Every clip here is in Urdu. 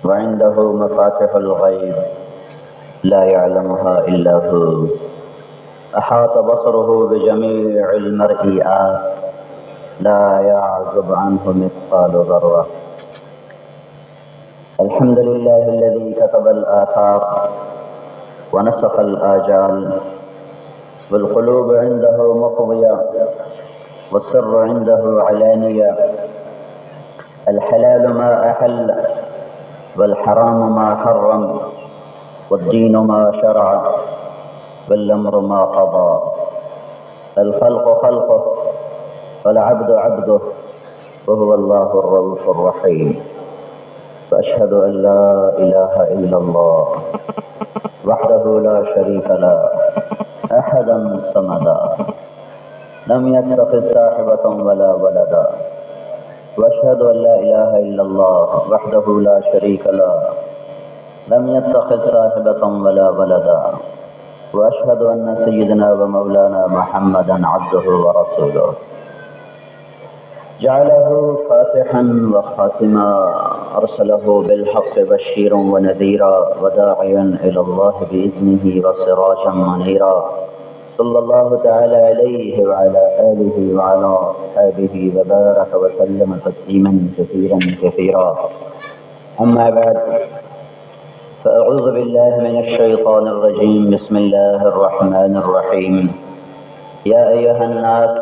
وعنده مفاتح الغيب لا يعلمها إلا هو. أحاط بصره بجميع المرئيات لا يعزب عنه مثقال ذرة. الحمد لله الذي كتب الآثار ونسخ الآجال، والقلوب عنده مفضية والسر عنده علانية. الحلال ما أحل والحرام ما حرم، والدين ما شرع والأمر ما قضى. الخلق خلقه والعبد عبده، وهو الله الرؤوف الرحيم. فأشهد أن لا إله إلا الله وحده لا شريك له أحدا صمدا لم يتخذ صاحبة ولا ولدا. وأشهد أن لا إله إلا الله وحده لا شريك له لم يتخذ صاحبة ولا ولدا. وأشهد أن سيدنا ومولانا محمدا عبده ورسوله، جعله فاتحا وخاتما، أرسله بالحق بشيرا ونذيرا وداعيا إلى الله بإذنه وسراجا منيرا. صلى الله تعالى عليه وعلى آله وعلى أصحابه وبارك وسلم تسليما كثيرا كثيرا. أما بعد، فأعوذ بالله من الشيطان الرجيم. بسم الله الرحمن الرحيم. يا أيها الناس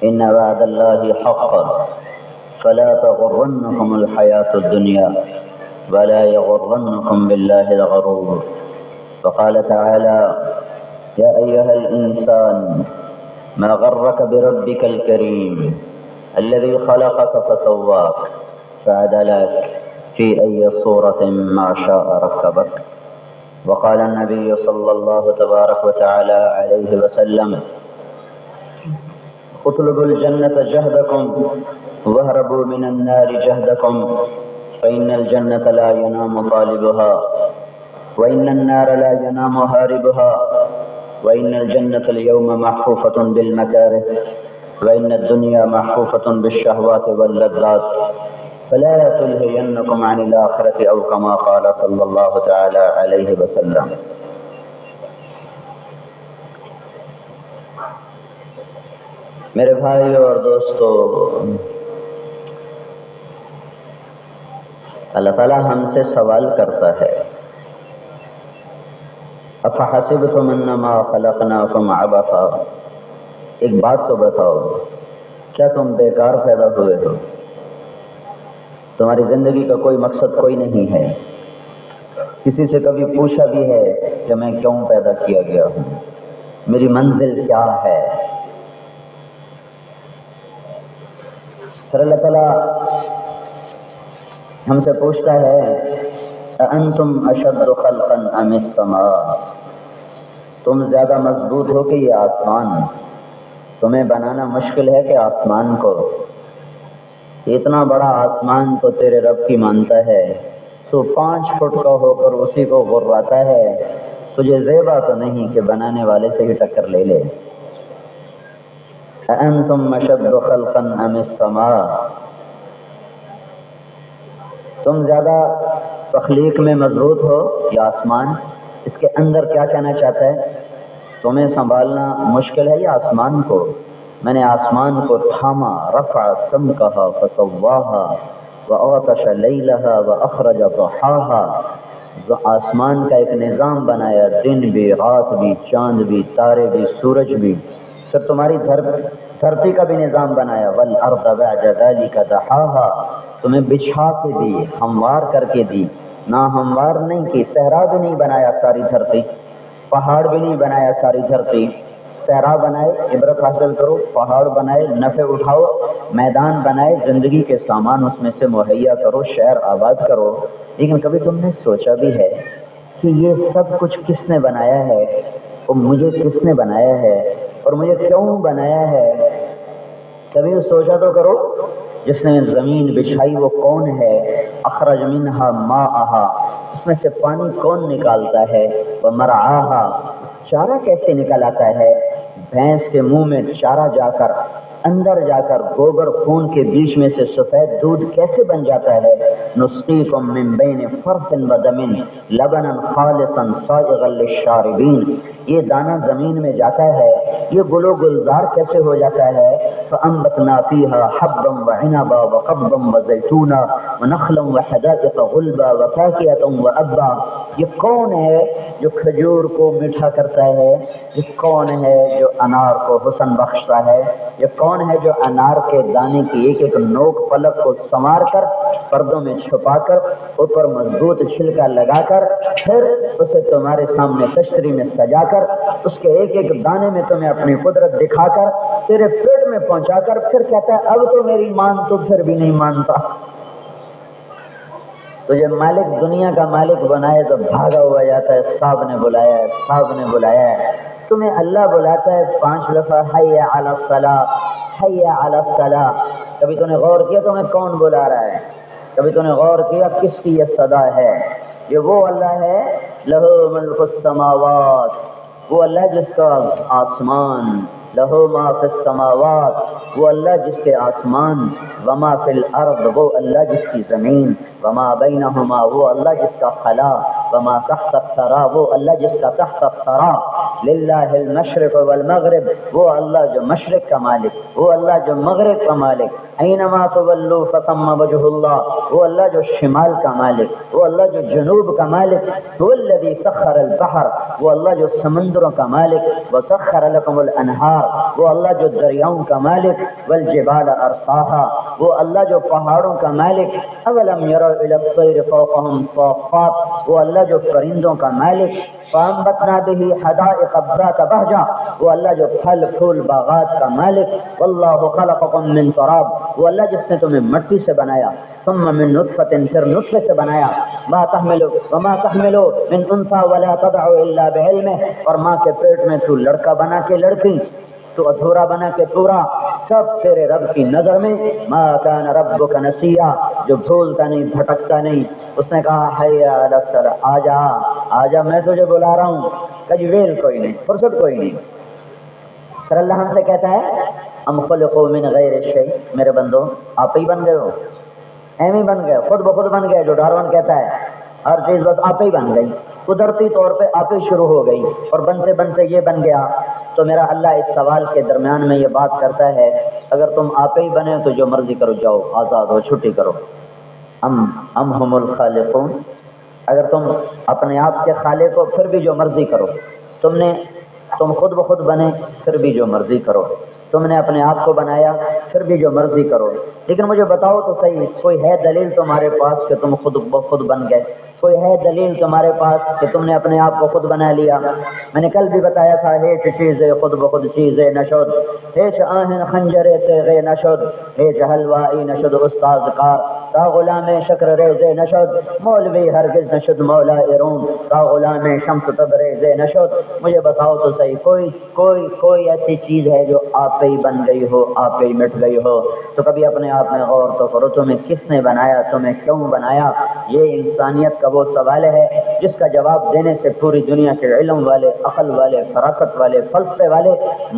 إن وعد الله حق فلا تغرنكم الحياة الدنيا ولا يغرنكم بالله الغرور. وقال تعالى: يا أيها الإنسان ما غرك بربك الكريم الذي خلقك فسواك فعدلك في أي صورة ما شاء ركبك. وقال النبي صلى الله تبارك وتعالى عليه وسلم: اطلبوا الجنة جهدكم واهربوا من النار جهدكم، فإن الجنة لا ينام طالبها وإن النار لا ينام هاربها، وإن الجنة اليوم محفوفة بالمكاره وإن الدنيا محفوفة بالشهوات واللذات، فلا تلهينكم عن الآخرة، أو كما قال صلى الله تعالى عليه وسلم. میرے بھائی اور دوستو، اللہ تعالیٰ ہم سے سوال کرتا ہے: افحسبتم انما خلقناکم عبثا. ایک بات تو بتاؤ، کیا تم بیکار پیدا ہوئے ہو؟ تمہاری زندگی کا کوئی مقصد کوئی نہیں ہے؟ کسی سے کبھی پوچھا بھی ہے کہ میں کیوں پیدا کیا گیا ہوں؟ میری منزل کیا ہے؟ پھر اللہ تعالیٰ ہم سے پوچھتا ہے: اَأَنْتُمْ أَشَدُّ خَلْقًا أَمِ السَّمَاءُ. تم زیادہ مضبوط ہو کہ یہ آسمان؟ تمہیں بنانا مشکل ہے کہ آسمان کو؟ اتنا بڑا آسمان تو تیرے رب کی مانتا ہے، تو 5 فٹ کا ہو کر اسی کو غراتا ہے. تجھے زیبا تو نہیں کہ بنانے والے سے ہی ٹکر لے لے. اَأَنْتُمْ أَشَدُّ خَلْقًا أَمِ السَّمَاءُ. تم زیادہ تخلیق میں مضبوط ہو یا آسمان؟ اس کے اندر کیا کہنا چاہتا ہے؟ تمہیں سنبھالنا مشکل ہے یا آسمان کو؟ میں نے آسمان کو تھاما، رفع سمکها فسواها وأغطش لیلها وأخرج ضحاها. آسمان کا ایک نظام بنایا، دن بھی، رات بھی، چاند بھی، تارے بھی، سورج بھی. پھر تمہاری دھرتی کا بھی نظام بنایا، والارض بعد ذلك دحاها. تمہیں بچھا کے دی، ہموار کر کے دی. نہ ہموار نہیں کی، صحرا بھی نہیں بنایا ساری دھرتی، پہاڑ بھی نہیں بنایا ساری دھرتی. صحرا بنائے عبرت حاصل کرو، پہاڑ بنائے نفع اٹھاؤ، میدان بنائے زندگی کے سامان اس میں سے مہیا کرو، شہر آباد کرو. لیکن کبھی تم نے سوچا بھی ہے کہ یہ سب کچھ کس نے بنایا ہے، اور مجھے کس نے بنایا ہے، اور مجھے کیوں بنایا ہے؟ کبھی سوچا تو کرو. جس نے زمین بچھائی وہ کون ہے؟ اخرج منہا ماءہا. اس میں سے پانی کون نکالتا ہے؟ ومرعاہا. چارہ کیسے نکل آتا ہے؟ بھینس کے منہ میں چارہ جا کر اندر جا کر گوبر خون کے بیچ میں سے سفید دودھ کیسے بن جاتا ہے؟ نسقیکم من بین فرث ودم لبنا خالصا صائغا للشاربین، یہ دانہ زمین میں جاتا ہے، یہ گل و گلزار کیسے ہو جاتا ہے؟ فانبتنا فیہا حبا وعنبا وقبا وزیتونا ونخلا وحدائق غلبا وفاکہۃ وابا، یہ کون ہے جو کھجور کو میٹھا کرتا ہے؟ یہ کون ہے جو انار کو حسن بخشتا ہے؟ یہ کون ہے جو انار کے دانے کی ایک ایک نوک پلک کو سنوار کر پردوں میں چھپا کر اوپر مضبوط چھلکا لگا کر پھر اسے تمہارے سامنے تشتری میں سجا کر اس کے ایک ایک دانے میں تمہیں اپنی قدرت دکھا کر تیرے پیٹ میں پہنچا کر پھر کہتا ہے اب تو میری مان، تو پھر بھی نہیں مانتا؟ تجھے مالک دنیا کا مالک بنائے تو بھاگا ہوا جاتا ہے، صاحب نے بلایا ہے، صاحب نے بلایا ہے۔ تمہیں اللہ بلاتا ہے 5 دفعہ حی علی الصلاۃ، حی علی الصلاۃ۔ کبھی تو نے غور کیا تمہیں کون بلا رہا ہے؟ کبھی تو نے غور کیا کس کی یہ صدا ہے؟ یہ وہ اللہ ہے لہ ملک السماوات، وہ اللہ جس کا آسمان، لہ ما فی السماوات، وہ اللہ جس کے آسمان، وما فی الارض، وہ اللہ جس کی زمین، وما بینہما، وہ اللہ جس کا خلا، وما تحت الثری، وہ اللہ جس کا تحت الثری، للہ المشرق والمغرب، وہ اللہ جو مشرق کا مالک، وہ اللہ جو مغرب کا مالک، اینما تولوا فثم وجہ اللہ، وہ اللہ جو شمال کا مالک، وہ اللہ جو جنوب کا مالک، وہ الذی سخر البحر، وہ اللہ جو سمندروں کا مالک، وسخر لکم الانہار، وہ اللہ جو دریاؤں کا مالک، والجبال ارساہا، وہ اللہ جو پہاڑوں کا مالک، اولم یروا الی الطیر فوقہم صافات، وہ اللہ جو پرندوں کا مالک، فانبتنا بہ حدائق ذات بہجہ، وہ اللہ جو پھل پھول باغات کا مالک، واللہ خلقکم من تراب، وہ اللہ جس نے تمہیں مٹی سے بنایا، ثم من نطفۃ، پھر نطفے سے بنایا، ما تحمل وما تحمل من انثى ولا تضع الا بعلمہ، اور ماں کے پیٹ میں تو لڑکا بنا کے لڑکی، تو ادھورا بنا کے پورا، سب تیرے رب کی نظر میں، ما کان ربک نسیا، جو بھولتا نہیں بھٹکتا نہیں۔ اس نے کہا حی علی الصلاۃ، آجا آجا میں تجھے بلا رہا ہوں، کجویل کوئی نہیں، فرصت کوئی نہیں۔ پھر اللہ ہم سے کہتا ہے ام خلقوا من غیر شیء، میرے بندو آپ ہی بن گئے ہو، ایم ہی بن گئے، خود بخود بن گئے، جو ڈارون کہتا ہے ہر چیز بس آپ ہی بن گئی، قدرتی طور پہ آپ ہی شروع ہو گئی، اور بنتے بنتے یہ بن گیا۔ تو میرا اللہ اس سوال کے درمیان میں یہ بات کرتا ہے اگر تم آپ ہی بنے تو جو مرضی کرو، جاؤ آزاد ہو، چھٹی کرو۔ ام ہم الخالقون، اگر تم اپنے آپ کے خالق ہو پھر بھی جو مرضی کرو، تم خود بخود بنے پھر بھی جو مرضی کرو، تم نے اپنے آپ کو بنایا پھر بھی جو مرضی کرو، لیکن مجھے بتاؤ تو صحیح، کوئی ہے دلیل تمہارے پاس کہ تم خود بخود بن گئے؟ کوئی ہے دلیل تمہارے پاس کہ تم نے اپنے آپ کو خود بنا لیا؟ میں نے کل بھی بتایا تھا ہیچ چیز خود بخود چیز نشد، ہیچ آہن خنجر تیغ نشد، ہیچ حلوائی نشد استاذ کار، تا غلام شکر ریز نشد، مولوی ہرگز نشد مولا روم، تا غلام شمس تبریز نشد۔ مجھے بتاؤ تو صحیح، کوئی ایسی چیز ہے جو آپ ہی بن گئی ہو، آپ ہی مٹ گئی ہو؟ تو کبھی اپنے آپ میں غور تو کرو، تمہیں کس نے بنایا، تمہیں کیوں بنایا؟ یہ انسانیت کا وہ سوال ہے جس کا جواب دینے سے پوری دنیا کے علم والے، عقل والے، فراست والے، فلسفے والے،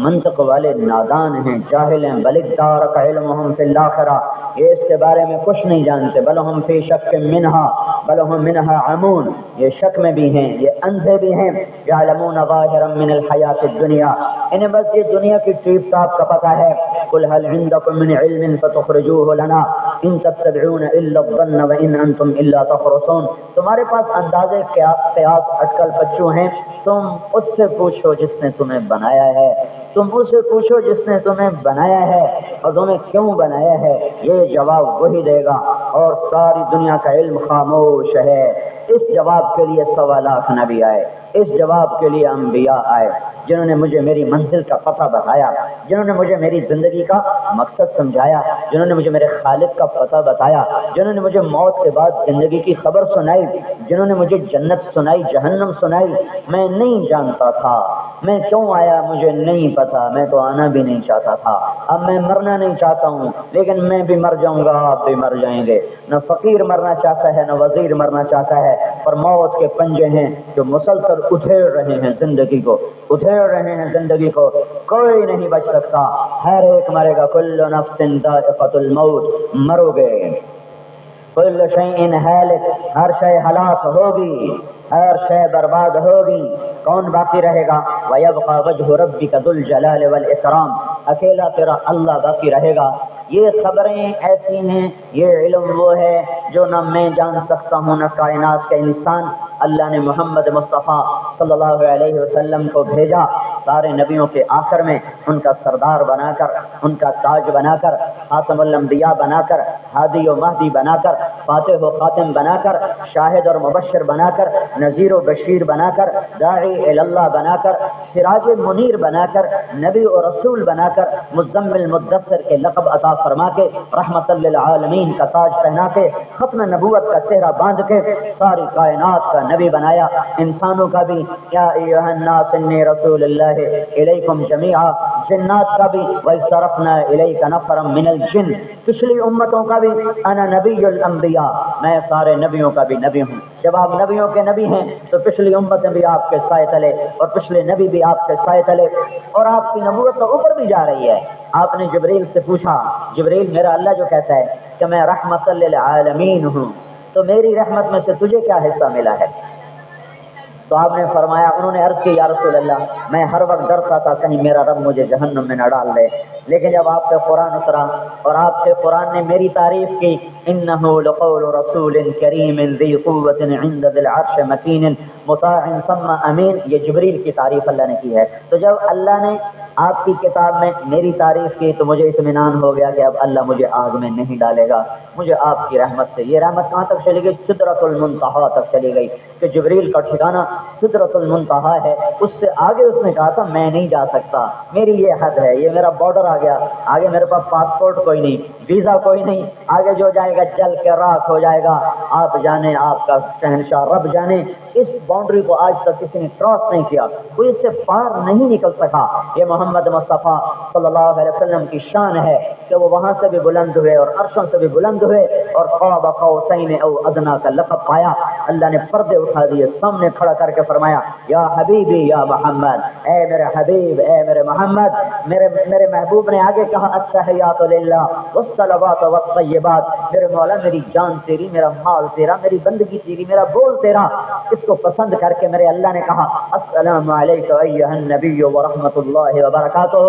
منطق والے نادان ہیں، جاہل ہیں۔ بل ادارک علمہم فی الآخرہ، یہ اس کے بارے میں کچھ نہیں جانتے، بل ہم فی شک منہا، بل ہم منہا عمون، یہ شک میں بھی ہیں، یہ اندھے بھی ہیں۔ یعلمون ظاہرا من الحیات الدنیا، انہیں بس یہ دنیا کی ٹیپ ٹاپ کا پتہ ہے۔ قل هل عندكم من علم فتخرجوه لنا ان تتبعون الا الظن وان انتم الا تخرصون، تمہارے پاس اندازے قیاس اٹکل پچو ہیں، تم اس سے پوچھو جس نے تمہیں بنایا ہے، تم اس سے پوچھو جس نے تمہیں بنایا ہے اور تمہیں کیوں بنایا ہے، یہ جواب وہی دے گا، اور ساری دنیا کا علم خاموش ہے۔ اس جواب کے لیے 1.25 لاکھ نبی آئے، اس جواب کے لیے انبیاء آئے، جنہوں نے مجھے میری منزل کا پتہ بتایا، جنہوں نے مجھے میری زندگی کا مقصد سمجھایا، جنہوں نے مجھے میرے خالق کا پتہ بتایا، جنہوں نے مجھے موت کے بعد زندگی کی خبر سنائی، جنہوں نے مجھے جنت سنائی، جہنم سنائی۔ میں نہیں جانتا تھا، میں کیوں آیا مجھے نہیں پتا، میں تو آنا بھی نہیں چاہتا تھا، اب میں مرنا نہیں چاہتا ہوں، لیکن میں بھی مر جاؤں گا، آپ بھی مر جائیں گے۔ نہ فقیر مرنا چاہتا ہے، نہ وزیر مرنا چاہتا ہے، پر موت کے پنجے ہیں جو مسلسل ادھیڑ رہے ہیں زندگی کو، ادھیڑ رہے ہیں زندگی کو، کوئی نہیں بچ سکتا، ہر ایک مرے گا، کل نفس ذائقۃ الموت، مرو گے، کل شیء ہالک، ہر شے ہلاک ہوگی، ہر شے برباد ہوگی، کون باقی رہے گا؟ وَيَبْقَى وَجْهُ رَبِّكَ ذُو الْجَلَالِ وَالْإِكْرَامِ، اکیلا تیرا اللہ باقی رہے گا۔ یہ خبریں ایسی ہیں، یہ علم وہ ہے جو نہ میں جان سکتا ہوں نہ کائنات کا انسان۔ اللہ نے محمد مصطفیٰ صلی اللہ علیہ وسلم کو بھیجا سارے نبیوں کے آخر میں، ان کا سردار بنا کر، ان کا تاج بنا کر، خاتم الانبیاء بنا کر، ہادی و مہدی بنا کر، فاتح و خاتم بنا کر، شاہد اور مبشر بنا کر، نذیر و بشیر بنا کر، داعی اللہ بنا کر، سراج منیر بنا کر، نبی و رسول بنا کر، مزمل مدثر کے لقب عطا فرما کے، رحمت للعالمین کا تاج پہنا کے، ختم نبوت کا چہرہ باندھ کے ساری کائنات کا نبی بنایا، انسانوں کا بھی یا ایھا الناس انی رسول اللہ الیکم جمیعا، جنات کا بھی وَإِذْ صَرَفْنَا إِلَيْكَ نَفَرًا مِنَ الْجِنِّ، پچھلی امتوں کا بھی انا نبی الانبیاء، میں سارے نبیوں کا بھی نبی ہوں۔ جب آپ نبیوں کے نبی ہیں تو پچھلی امتیں بھی آپ کے سائے تلے، اور پچھلے نبی بھی آپ کے سائے تلے، اور آپ کی نبوت تو اوپر بھی جا رہی ہے۔ آپ نے جبریل سے پوچھا، جبریل میرا اللہ جو کہتا ہے کہ میں رحمت للعالمین ہوں، تو میری رحمت میں سے تجھے کیا حصہ ملا ہے؟ تو آپ نے فرمایا، انہوں نے عرض کی یا رسول اللہ میں ہر وقت ڈرتا تھا کہیں میرا رب مجھے جہنم میں نہ ڈال دے، لیکن جب آپ پہ قرآن اترا اور آپ سے قرآن نے میری تعریف کی، انہ لقول رسول کریم ذی قوت عند ذی العرش مکین مطاع ثم امین، یہ جبریل کی تعریف اللہ نے کی ہے۔ تو جب اللہ نے آپ کی کتاب میں میری تعریف کی تو مجھے اطمینان ہو گیا کہ اب اللہ مجھے آگ میں نہیں ڈالے گا، مجھے آپ کی رحمت سے۔ یہ رحمت کہاں تک چلی گئی؟ سدرۃ المنتہا تک چلی گئی، کہ جبریل کا ٹھکانہ سدرۃ المنتہا ہے، اس سے آگے اس نے کہا تھا میں نہیں جا سکتا، میری یہ حد ہے، یہ میرا بارڈر آ گیا، آگے میرے پاس پاسپورٹ کوئی نہیں، ویزا کوئی نہیں، آگے جو جائے گا جل کے راکھ ہو جائے گا، آپ جانے، آپ کا شہنشاہ رب جانے۔ اس باؤنڈری کو آج تک کسی نے کراس نہیں کیا، کوئی اس سے پار نہیں نکل سکا۔ یہ محمد مصطفیٰ صلی اللہ علیہ وسلم کی شان ہے کہ وہ وہاں سے بھی بلند ہوئے اور عرشوں سے بھی بلند ہوئے، اور قاب قوسین او ادنیٰ کا لقب پایا۔ اللہ نے پردے اٹھا دیے، سامنے کھڑا کر کے فرمایا یا حبیبی یا محمد، اے میرے حبیب، اے میرے محمد۔ میرے محبوب نے آگے کہا التحیات للہ والصلوات والطیبات، میرے مولا میری جان تیری، میرا مال تیرا، میری بندگی تیری، میرا بول تیرا۔ اس کو پسند کر کے میرے اللہ نے کہا السلام علیک ایھا النبی ورحمۃ اللہ وبرکاتہ،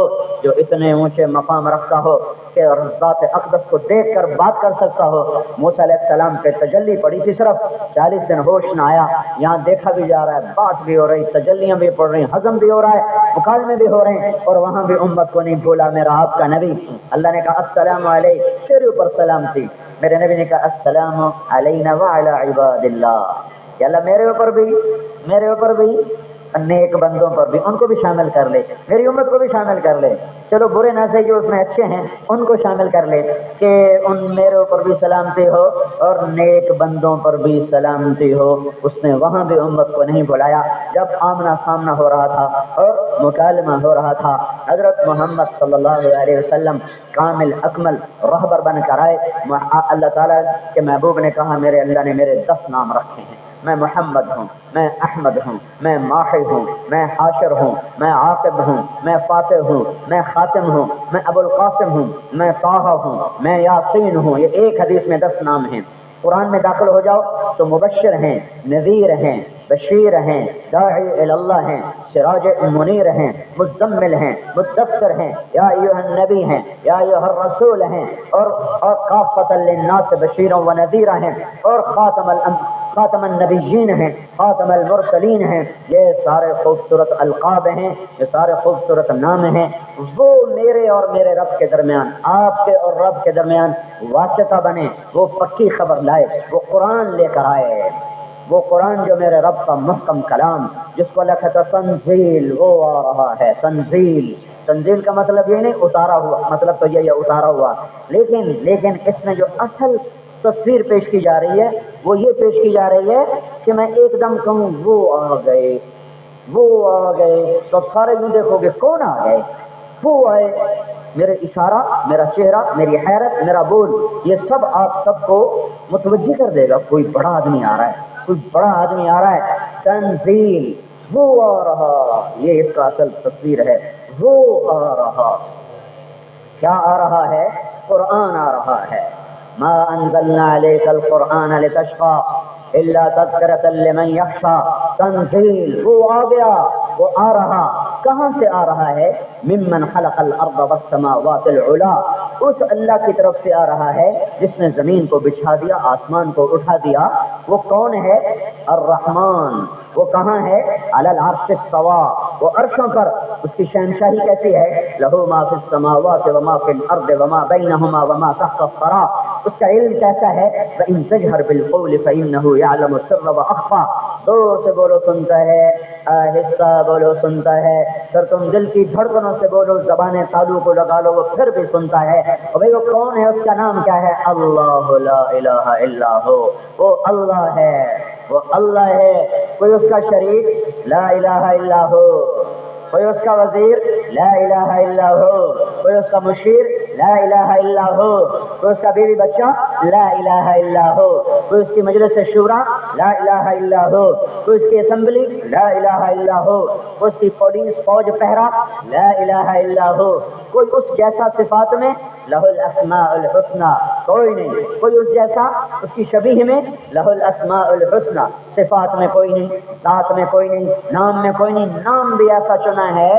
جو اتنے اونچے مقام رکھتا ہو کہ ذات اقدس کو دیکھ کر بات کر سکتا ہو۔ موسیٰ علیہ السلام پہ تجلی پڑی تھی، صرف 40 دن ہوش نہ آیا، یہاں دیکھا بھی جا رہا ہے، بات بھی ہو رہی، تجلیاں بھی پڑ رہی، ہضم بھی ہو رہا ہے، مکالمے بھی ہو رہے ہیں، اور وہاں بھی امت کو نہیں بھولا میرا آپ کا نبی۔ اللہ نے کہا السلام علیک، تیرے اوپر سلام تھی۔ میرے نبی نے کہا السلام علینا وعلی عباد اللہ، کہ اللہ میرے اوپر بھی نیک بندوں پر بھی، ان کو بھی شامل کر لے، میری امت کو بھی شامل کر لے، چلو برے نہ سے جو اس میں اچھے ہیں ان کو شامل کر لے، کہ ان میرے اوپر بھی سلامتی ہو اور نیک بندوں پر بھی سلامتی ہو۔ اس نے وہاں بھی امت کو نہیں بلایا۔ جب آمنا سامنا ہو رہا تھا اور مکالمہ ہو رہا تھا، حضرت محمد صلی اللہ علیہ وسلم کامل اکمل رہبر بن کر آئے۔ اللہ تعالیٰ کے محبوب نے کہا میرے اللہ نے میرے 10 نام رکھے ہیں، میں محمد ہوں، میں احمد ہوں، میں ماحی ہوں، میں حاشر ہوں، میں عاقب ہوں، میں فاتح ہوں، میں خاتم ہوں، میں ابو القاسم ہوں، میں طٰہٰ ہوں، میں یاسین ہوں۔ یہ ایک حدیث میں 10 نام ہیں۔ قرآن میں داخل ہو جاؤ تو مبشر ہیں، نذیر ہیں، بشیر ہیں، داعی اللہ ہیں، سراج منیر ہیں، مزمل ہیں، مدثر ہیں، یا ایھا النبی ہیں، یا ایھا الرسول ہیں، اور کافۃ للناس بشیرا و نذیرا ہیں، اور خاتم النبیین ہیں، خاتم المرسلین ہیں۔ یہ سارے خوبصورت القاب ہیں، یہ سارے خوبصورت نام ہیں۔ وہ میرے اور میرے رب کے درمیان، آپ کے اور رب کے درمیان واسطہ بنے، وہ پکی خبر لائے، وہ قرآن لے کر آئے، وہ قرآن جو میرے رب کا محکم کلام، جس کو اللہ کہتا تنزیل، وہ آ رہا ہے۔ تنزیل کا مطلب یہ نہیں اتارا ہوا، مطلب تو یہ اتارا ہوا، لیکن اس میں جو اصل تصویر پیش کی جا رہی ہے وہ یہ پیش کی جا رہی ہے کہ میں ایک دم کہوں وہ آ گئے، تو سارے یوں دیکھو گے کون آ گئے؟ وہ آئے، میرے اشارہ، میرا چہرہ، میری حیرت، میرا بول، یہ سب آپ سب کو متوجہ کر دے گا کوئی بڑا آدمی آ رہا ہے، کوئی بڑا آدمی آ رہا ہے۔ تنزیل، وہ آ رہا، یہ اس کا اصل تصویر ہے، وہ آ رہا۔ کیا آ رہا ہے؟ قرآن آ رہا ہے۔ ما انزلنا علیک القرآن لتشقى الا تذکرۃ لمن یخشى، تنزیل، وہ آ گیا، وہ آ رہا۔ کہاں سے آ رہا ہے؟ ممن خلق الارض والسماوات العلا، اس اللہ کی طرف سے آ رہا ہے جس نے زمین کو بچھا دیا، آسمان کو اٹھا دیا۔ وہ کون ہے؟ الرحمن۔ وہ کہاں ہے؟ علی العرش استوى، وہ عرشوں پر، اس کی شہنشاہی کیسی ہے؟ لہ ما فی السماوات وما فی الارض وما بینہما وما تحت الثری، اس کا علم کیسا ہے؟ وَإِن تَجْهَرْ بِالْقَوْلِ فَإِنَّهُ يَعْلَمُ السِّرَّ وَأَخْفَى، زور سے بولو سنتا ہے، آہستہ بولو سنتا ہے، پھر تم دل کی دھڑکنوں سے بولو، زبانیں تالو کو لگا لو، وہ پھر بھی سنتا ہے۔ اور بھئی وہ کون ہے؟ اس کا نام کیا ہے؟ اللہ لا الہ الا ہو، وہ اللہ ہے، وہ اللہ ہے، کوئی اس کا شریک لا الہ الا ہو، کوئی اس کا وزیر لا الہ الا ہو، کوئی اس کا مشیر لا الہ الا ہو، کوئی اس کا بیوی بچہ لا الہ الا ہو، کوئی اس کی مجلس شورا لا الہ الا ہو، کوئی اس کی اسمبلی لا الہ الا ہو، کوئی اس کی پولیس فوج پہرا لا الہ الا ہو، کوئی اس جیسا صفات میں لہ الاسماء الحسنى، کوئی نہیں، کوئی اس جیسا اس کی شبیہ میں لہ الاسماء الحسنى، صفات میں کوئی نہیں، ذات میں کوئی نہیں، نام میں کوئی نہیں، نام بھی ایسا چنا ہے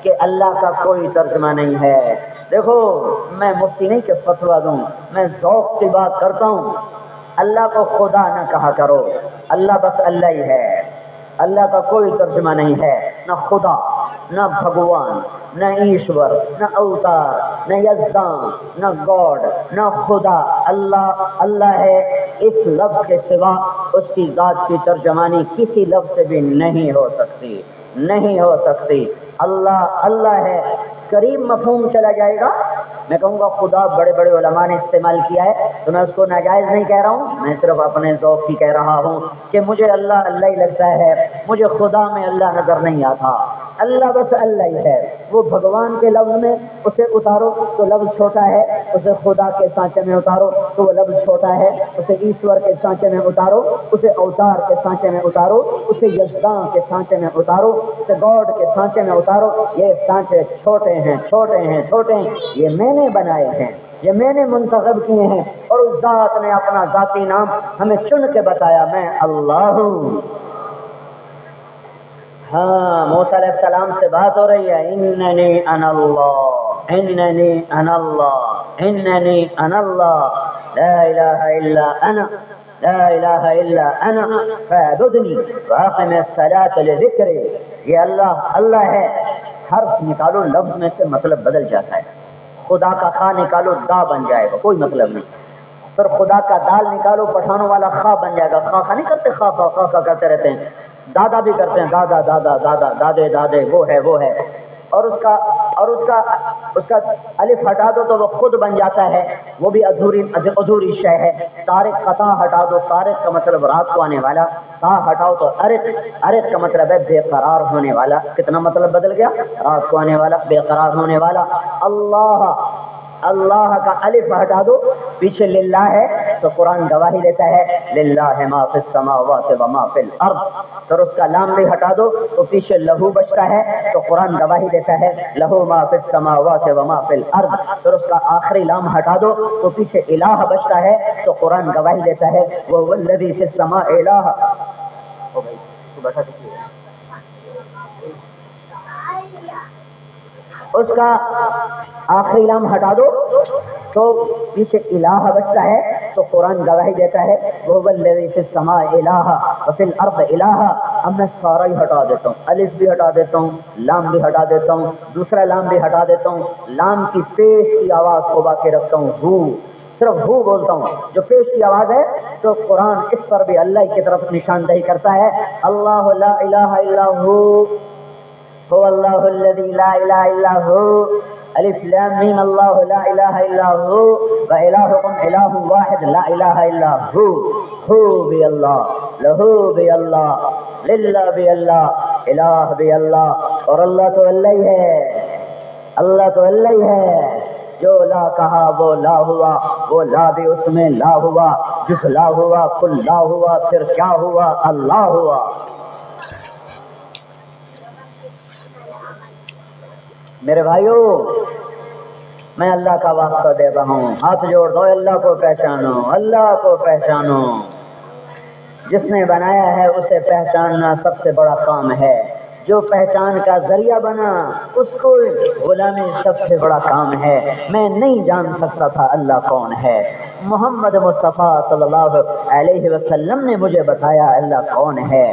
کہ اللہ کا کوئی ترجمہ نہیں ہے۔ دیکھو میں مفتی نہیں کہ فتویٰ دوں، میں ذوق کی بات کرتا ہوں۔ اللہ کو خدا نہ کہا کرو، اللہ بس اللہ ہی ہے، اللہ کا کوئی ترجمہ نہیں ہے، نہ خدا، نہ بھگوان، نہ ایشور، نہ اوتار، نہ یزدان، نہ گاڈ، نہ خدا، اللہ اللہ ہے۔ اس لفظ کے سوا اس کی ذات کی ترجمانی کسی لفظ سے بھی نہیں ہو سکتی، نہیں ہو سکتی۔ اللہ اللہ ہے، قریب مفہوم چلا جائے گا، میں کہوں گا خدا بڑے بڑے علماء نے استعمال کیا ہے، تو میں اس کو ناجائز نہیں کہہ رہا ہوں، میں صرف اپنے ذوق کی کہہ رہا ہوں کہ مجھے اللہ اللہ ہی لگتا ہے، مجھے خدا میں اللہ نظر نہیں آتا، اللہ بس اللہ ہی ہے۔ وہ بھگوان کے لفظ میں اسے اتارو تو لفظ چھوٹا ہے، اسے خدا کے سانچے میں اتارو تو وہ لفظ چھوٹا ہے، اسے ایشور کے سانچے میں اتارو، اسے اوتار کے سانچے میں اتارو، اسے یزدان کے سانچے میں اتارو، اسے گاڈ کے سانچے میں اتارو، یہ سانچے چھوٹے ہیں، چھوٹے ہیں، چھوٹے ہیں، یہ میں نے بنائے ہیں، یہ میں نے منتخب کیے ہیں، اور اس ذات نے اپنا ذاتی نام ہمیں چن کے بتایا، میں اللہ ہوں۔ ہاں موسیٰ علیہ السلام سے بات ہو رہی ہے، اننی انا اللہ، اننی انا اللہ، اننی انا اللہ، لا الہ الا انا، لا الہ الا انا فاعبدنی واقم الصلاۃ لذکری۔ یہ اللہ اللہ ہے، حرف نکالو لفظ میں سے مطلب بدل جاتا ہے، خدا کا خا نکالو دا بن جائے گا، کوئی مطلب نہیں، پھر خدا کا دال نکالو پٹھانوں والا خا بن جائے گا، خا نہیں کرتے، خا کرتے رہتے ہیں، دادا بھی کرتے ہیں، دادا دادا دادا دادے دادے، وہ ہے، اور اس کا الف ہٹا دو تو وہ خود بن جاتا ہے، وہ بھی ادھوری شے ہے۔ طارق کا تا ہٹا دو، طارق کا مطلب رات کو آنے والا، تا ہٹاؤ تو ارق کا مطلب ہے بے قرار ہونے والا، کتنا مطلب بدل گیا، رات کو آنے والا، بے قرار ہونے والا۔ اللہ کا الف ہٹا دو، پیچھے للہ ہے تو قرآن گواہی دیتا ہے للہ ما فی السماوات وما فی الارض، پھر اس کا لام بھی ہٹا دو تو پیچھے لہو بچتا ہے تو قرآن گواہی دیتا ہے لہو ما فی السماوات وما فی الارض، پھر اس کا آخری لام ہٹا دو تو پیچھے الہ بچتا ہے تو قرآن گواہی دیتا ہے وہ الذی فی السماء الہ۔ او بھائی تو بیٹھا کسی ہے، اس کا آخری لام ہٹا دو تو پیچھے الہ بچتا ہے تو قرآن گواہی دیتا ہے وہ الذی فی السماء الہ وفی الارض الہ۔ اب میں سارا ہی ہٹا دیتا ہوں، الف بھی ہٹا دیتا ہوں، لام بھی ہٹا دیتا ہوں، دوسرا لام بھی ہٹا دیتا ہوں، لام کی پیش کی آواز کو باقی رکھتا ہوں، ہو، صرف ہو بولتا ہوں، جو پیش کی آواز ہے تو قرآن اس پر بھی اللہ کی طرف نشاندہی کرتا ہے، اللہ لا الہ الا ہو، هو اللہ الذی لا الہ الا ہو، الف لام میم اللہ لا الہ الا ہو، وإلہکم الہ واحد لا الہ الا ہو بھی اللہ، لہو بھی اللہ، للہ بھی اللہ، الہ بھی اللہ، اور اللہ تو اللہ ہی ہے۔ اللہ تو اللہ ہی ہے، جو لا کہا وہ لا ہوا، وہ لا بھی اس میں لا ہوا، جس لا ہوا کل لا ہوا، پھر کیا ہوا؟ اللہ ہوا۔ میرے بھائیو، میں اللہ کا واسطہ دیتا ہوں، ہاتھ جوڑ دو، اللہ کو پہچانو، اللہ کو پہچانو۔ جس نے بنایا ہے اسے پہچاننا سب سے بڑا کام ہے، جو پہچان کا ذریعہ بنا اس کو غلامی سب سے بڑا کام ہے۔ میں نہیں جان سکتا تھا اللہ کون ہے، محمد مصطفیٰ صلی اللہ علیہ وسلم نے مجھے بتایا اللہ کون ہے۔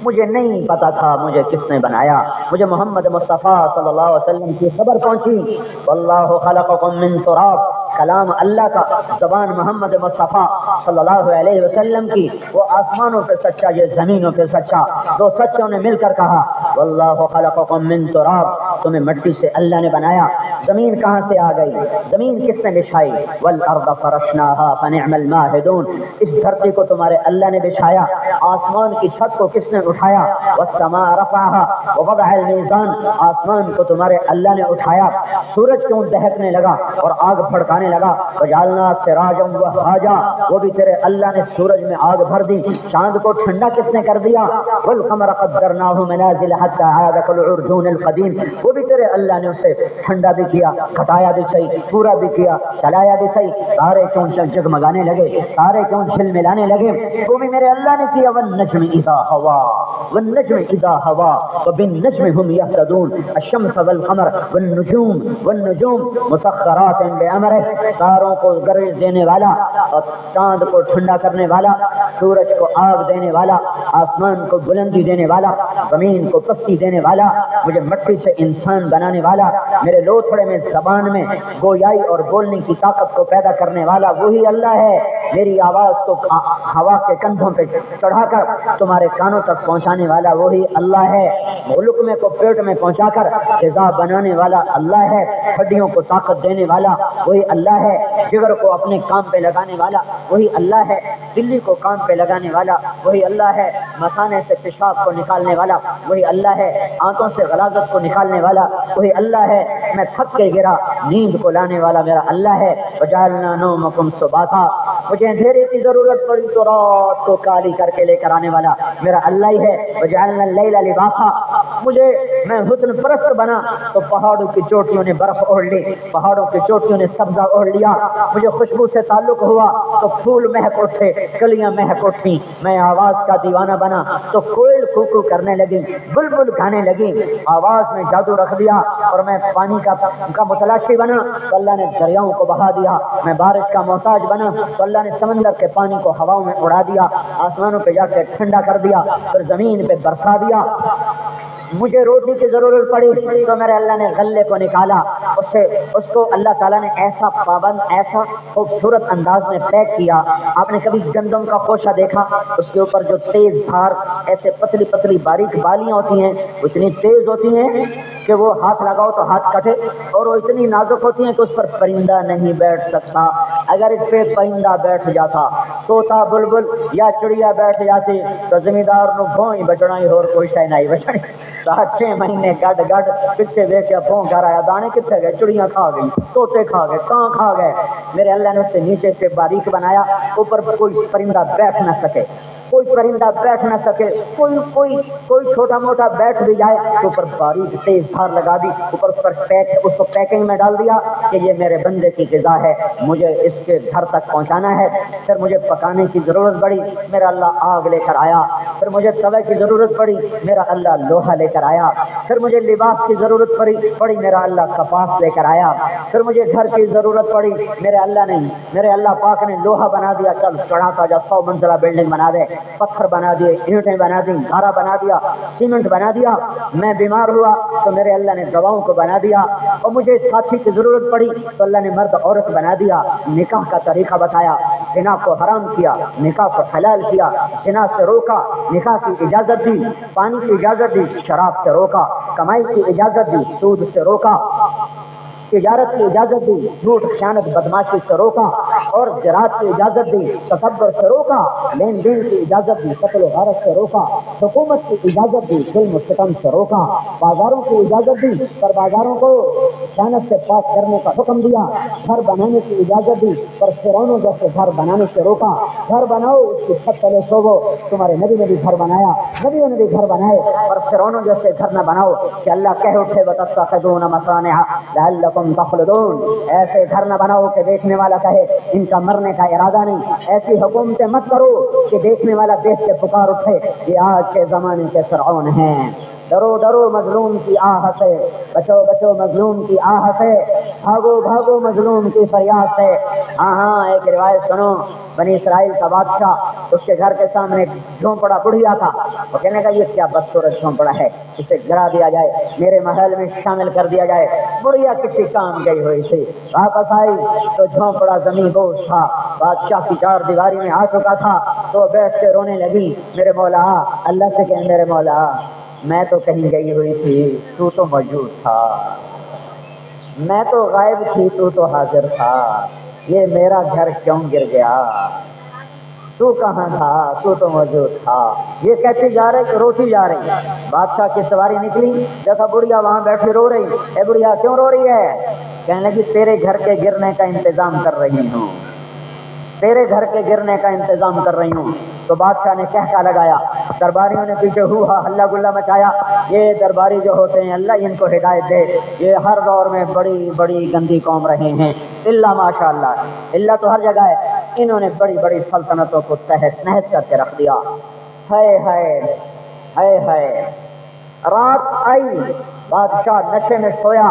مجھے نہیں پتا تھا مجھے کس نے بنایا، مجھے محمد مصطفیٰ صلی اللہ علیہ وسلم کی خبر پہنچی، واللہ خلقکم من تراب، کلام اللہ کا، زبان محمد مصطفیٰ صلی اللہ علیہ وسلم کی، وہ آسمانوں پہ سچا، یہ زمینوں پہ سچا، دو سچوں نے مل کر کہا واللہ خلقکم من تراب، تمہیں مٹی سے اللہ نے بنایا۔ زمین کہاں سے آ گئی؟ زمین کس نے بچھائی؟ والارض فرشناها فنعم الماہدون، اس دھرتی کو تمہارے اللہ نے بچھایا۔ آسمان کی چھت کو کس نے اٹھایا؟ والسماء رفعها ووضع المیزان، آسمان کو تمہارے اللہ نے اٹھایا۔ سورج کیوں دہکنے لگا اور آگ بھڑکانے لگا؟ وجعلنا سراجا وہاجا، وہ بھی تیرے اللہ نے سورج میں آگ بھر دی۔ چاند کو ٹھنڈا کس نے کر دیا؟ والقمر قدرناه منازل حتى عاد كالعرجون القديم، وہ بھی تیرے اللہ نے اسے ٹھنڈا بھی کیا، گھٹایا بھی صحیح، پورا بھی کیا، چلایا بھی صحیح۔ تارے کیوں جگمگانے لگے، تارے کیوں جھلملانے لگے؟ وہ بھی میرے اللہ نے کیا۔ والنجم اذا ہوا، والنجم اذا ہوا وبالنجم هم يهتدون، الشمس والقمر والنجوم مسخرات بامرہ، تاروں کو گرج دینے والا اور چاند کو ٹھنڈا کرنے والا، سورج کو آگ دینے والا، آسمان کو بلندی دینے والا، زمین کو پستی دینے والا، مجھے مٹی سے انسان بنانے والا، میرے لوتھڑے میں زبان میں گویائی اور بولنے کی طاقت کو پیدا کرنے والا وہی اللہ ہے۔ میری آواز کو ہوا کے کندھوں پہ چڑھا کر تمہارے کانوں تک پہنچانے والا وہی اللہ ہے۔ لقمے کو پیٹ میں پہنچا کر غذا بنانے والا اللہ ہے۔ ہڈیوں کو طاقت دینے والا وہی اللہ ہے۔ جگر کو اپنے کام پہ لگانے والا وہی اللہ ہے۔ دلی کو کام پہ لگانے والا وہی اللہ ہے۔ مثانے سے پیشاب کو نکالنے والا وہی اللہ ہے۔ آنتوں سے غلاظت کو نکالنے والا وہی اللہ ہے۔ میں تھک کے گرا، نیند کو لانے والا میرا اللہ ہے۔ وجعلنا نومکم سباتا، مجھے اندھیرے کی ضرورت پڑی تو رات کو کالی کر کے لے کر آنے والا میرا اللہ ہی ہے۔ وجعلنا اللیل لباسا، میں حسن پرست بنا تو پہاڑوں کی چوٹیوں نے برف اوڑھ لی، پہاڑوں کی چوٹیوں نے سبزہ اوڑھ لیا۔ مجھے خوشبو سے تعلق ہوا تو پھول مہک اٹھے، کلیاں مہک اٹھی۔ میں آواز کا دیوانہ بنا تو کوئل کوکو کرنے لگی، بلبل گانے لگی۔ آواز میں جادو رکھ دیا اور میں پانی کا متلاشی بنا تو اللہ نے دریاؤں کو بہا دیا۔ میں بارش کا محتاج بنا تو اللہ نے سمندر کے پانی کو ہواؤں میں اڑا دیا، آسمانوں پہ جا کے ٹھنڈا کر دیا، پھر زمین پہ برسا دیا۔ مجھے روٹی کی ضرورت پڑی تو میرے اللہ نے غلے کو نکالا، اس کو اللہ تعالیٰ نے ایسا پابند، ایسا خوبصورت انداز میں پیک کیا۔ آپ نے کبھی گندم کا خوشہ دیکھا؟ اس کے اوپر جو تیز دھار ایسے پتلی پتلی باریک بالیاں ہوتی ہیں، اتنی تیز ہوتی ہیں کہ وہ ہاتھ لگاؤ تو ہاتھ کٹے، اور وہ اتنی نازک ہوتی ہیں کہ اس پر پرندہ نہیں بیٹھ سکتا۔ اگر اس پہ پرندہ بیٹھ جاتا، طوطا بلبل یا چڑیا بیٹھ جاتی تو زمیندار نو بھوئی بچڑائی اور کوئی شے نہیں بچڑی۔ 6 مہینے گڈ گڈ پیچھے دیکھا پھون کر آیا، دانے کتنے گئے؟ چڑیاں کھا گئی، طوطے کھا گئے، کاں کھا گئے۔ میرے اللہ نے اسے نیچے سے باریک بنایا، اوپر پر کوئی پرندہ بیٹھ نہ سکے، کوئی پرندہ بیٹھ نہ سکے، کوئی چھوٹا موٹا بیٹھ بھی جائے تو اوپر باریک تیز دھار لگا دی، اوپر اس کو پیکنگ میں ڈال دیا کہ یہ میرے بندے کی غذا ہے، مجھے اس کے گھر تک پہنچانا ہے۔ پھر مجھے پکانے کی ضرورت پڑی، میرا اللہ آگ لے کر آیا۔ پھر مجھے توے کی ضرورت پڑی، میرا اللہ لوہا لے کر آیا۔ پھر مجھے لباس کی ضرورت پڑی، میرا اللہ کپاس لے کر آیا۔ پھر مجھے گھر کی ضرورت پڑی، میرے اللہ پاک نے لوہا بنا دیا، چل چڑھاتا جا 100 منزلہ بلڈنگ بنا دے، پتھر بنا دیے، اینٹیں بنا دی، گھارا بنا دیا، سیمنٹ بنا دیا۔ میں بیمار ہوا تو میرے اللہ نے دواؤں کو بنا دیا، اور مجھے ساتھی کی ضرورت پڑی تو اللہ نے مرد عورت بنا دیا، نکاح کا طریقہ بتایا، زنا کو حرام کیا، نکاح کو حلال کیا، زنا سے روکا، نکاح کی اجازت دی، پانی کی اجازت دی، شراب سے روکا، کمائی کی اجازت دی، سود سے روکا، تجارت کی اجازت دی، جھوٹ خیانت بدماشی سے روکا، اور زراعت کی اجازت دی، تکبر سے روکا، لین دین کی اجازت دی، قتل و غارت سے روکا، حکومت کی اجازت دی، ظلم و ستم سے روکا، بازاروں کی اجازت دی پر بازاروں کو خیانت سے پاک کرنے کا حکم دیا، گھر بنانے کی اجازت دی پر فرعونوں جیسے گھر بنانے سے روکا، گھر بناؤ اس کی چھت تلے سوو، تمہارے نبی نے بھی گھر بنایا، نبیوں نے بھی گھر بنائے، اور فرعونوں جیسے گھر نہ بناؤ کہ اللہ کہہ اٹھے وَتَتَّخِذُونَ مَصَانِعَ لَعَلَّكُمْ تَخْلُدُونَ، ایسے گھر نہ بناؤ کہ دیکھنے والا کہے ان کا مرنے کا ارادہ نہیں، ایسی حکومتیں مت کرو کہ دیکھنے والا دیکھ کے پکار اٹھے یہ آج کے زمانے کے فرعون ہیں۔ ڈرو ڈرو مظلوم کی آہ سے، بچو بچو مظلوم کی آہ سے، بھاگو بھاگو مظلوم کی فریاد سے۔ ہاں ہاں، ایک روایت سنو، بنی اسرائیل کا بادشاہ، اس کے گھر کے سامنے ایک جھونپڑا بڑھیا تھا، وہ کہنے کا یہ کیا بدصورت جھونپڑا ہے، اسے گرا دیا جائے، میرے محل میں شامل کر دیا جائے۔ بڑھیا کسی کام گئی ہوئی تھی، واپس آئی تو جھونپڑا زمین بوس تھا، بادشاہ کی چار دیواری میں آ چکا تھا، تو بیٹھ کے رونے لگی، میرے مولا، اللہ سے کہ میرے مولا میں تو کہیں گئی ہوئی تھی، تو تو موجود تھا، میں تو غائب تھی، تو تو حاضر تھا، یہ میرا گھر کیوں گر گیا، تو کہاں تھا، تو تو موجود تھا۔ یہ کہتی جا رہی کہ روتی جا رہی، بادشاہ کی سواری نکلی، دیکھا بڑھیا وہاں بیٹھی رو رہی، اے بڑھیا کیوں رو رہی ہے؟ کہنے لگی تیرے گھر کے گرنے کا انتظام کر رہی ہوں، تیرے گھر کے گرنے کا انتظام کر رہی ہوں۔ تو بادشاہ نے کہکا لگایا، درباریوں نے پیچھے ہوا ہلا گلا مچایا، یہ درباری جو ہوتے ہیں اللہ ان کو ہدایت دے، یہ ہر دور میں بڑی بڑی گندی قوم رہے ہیں، اللہ ماشاء اللہ، اللہ تو ہر جگہ ہے، انہوں نے بڑی بڑی سلطنتوں کو تحت نحس کر کے رکھ دیا۔ ہائے ہائے ہائے ہائے، رات آئی، بادشاہ نشے میں سویا،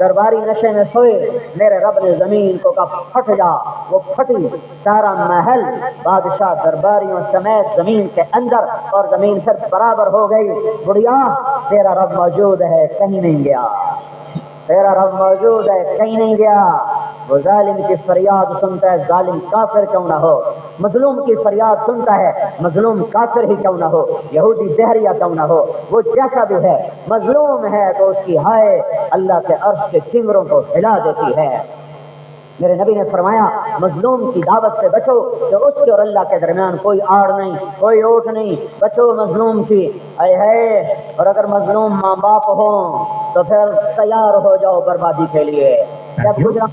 درباری نشے میں سوئے، میرے رب نے زمین کو کہا پھٹ جا، وہ پھٹی، سارا محل بادشاہ درباریوں سمیت زمین کے اندر، اور زمین پھر برابر ہو گئی۔ بڑھیا تیرا رب موجود ہے، کہیں نہیں گیا، تیرا رب موجود ہے، کہیں نہیں گیا۔ وہ ظالم کی فریاد سنتا ہے، ظالم کافر کیوں نہ ہو، مظلوم کی فریاد سنتا ہے، مظلوم کافر ہی کیوں نہ ہو، یہودی دہریہ کیوں نہ ہو، وہ جیسا بھی ہے مظلوم ہے تو اس کی ہائے اللہ کے عرش کے چنگروں کو ہلا دیتی ہے۔ میرے نبی نے فرمایا مظلوم کی دعوت سے بچو کہ اس کے اور اللہ کے درمیان کوئی آڑ نہیں، کوئی اوٹ نہیں، بچو مظلوم کی، اے ہے، اور اگر مظلوم ماں باپ ہوں تو پھر تیار ہو جاؤ بربادی کے لیے۔ جب گجرا